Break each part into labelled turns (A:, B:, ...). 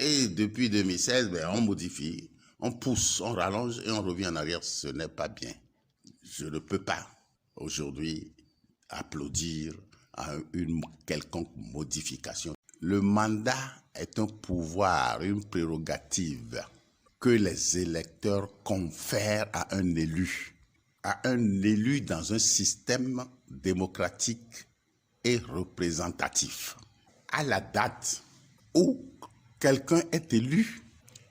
A: Et depuis 2016, on modifie, on pousse, on rallonge et on revient en arrière. Ce n'est pas bien. Je ne peux pas aujourd'hui applaudir à une quelconque modification. Le mandat est un pouvoir, une prérogative que les électeurs confèrent à un élu dans un système démocratique et représentatif. À la date où quelqu'un est élu,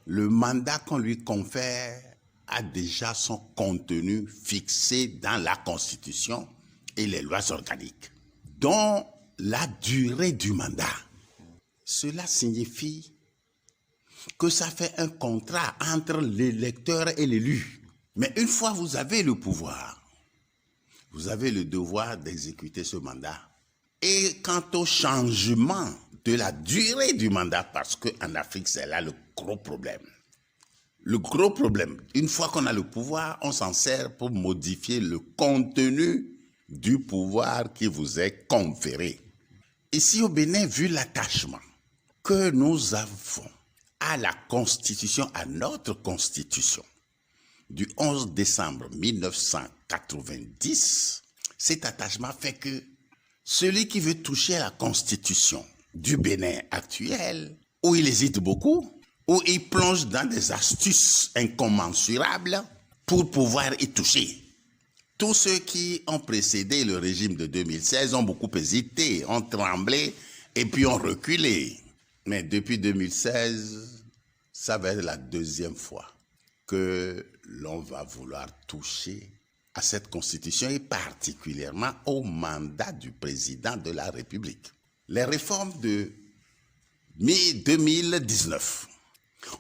A: le mandat qu'on lui confère a déjà son contenu fixé dans la Constitution et les lois organiques, dont la durée du mandat. Cela signifie que ça fait un contrat entre l'électeur et l'élu. Mais une fois vous avez le pouvoir, vous avez le devoir d'exécuter ce mandat. Et quant au changement de la durée du mandat, parce qu'en Afrique, c'est là le gros problème. Le gros problème, une fois qu'on a le pouvoir, on s'en sert pour modifier le contenu du pouvoir qui vous est conféré. Ici au Bénin, vu l'attachement que nous avons à la Constitution, à notre Constitution, du 11 décembre 1990, cet attachement fait que celui qui veut toucher à la Constitution du Bénin actuel, où il hésite beaucoup, où il plonge dans des astuces incommensurables pour pouvoir y toucher. Tous ceux qui ont précédé le régime de 2016 ont beaucoup hésité, ont tremblé et puis ont reculé. Mais depuis 2016, ça va être la deuxième fois que l'on va vouloir toucher à cette constitution et particulièrement au mandat du président de la République. Les réformes de mi-2019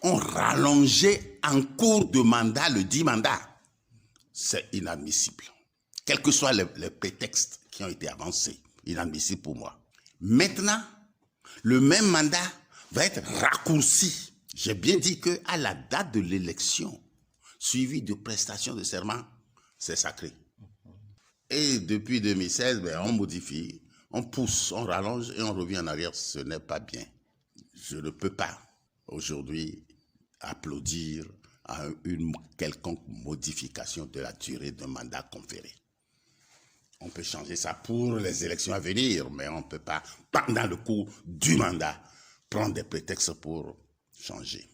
A: ont rallongé en cours de mandat le dit mandat. C'est inadmissible. Quels que soient les prétextes qui ont été avancés, inadmissible pour moi. Maintenant, le même mandat va être raccourci. J'ai bien dit qu'à la date de l'élection, suivie de prestation de serment, c'est sacré. Et depuis 2016, on modifie, on pousse, on rallonge et on revient en arrière. Ce n'est pas bien. Je ne peux pas aujourd'hui applaudir à une quelconque modification de la durée d'un mandat conféré. On peut changer ça pour les élections à venir, mais on ne peut pas, pendant le cours du mandat, prendre des prétextes pour changer.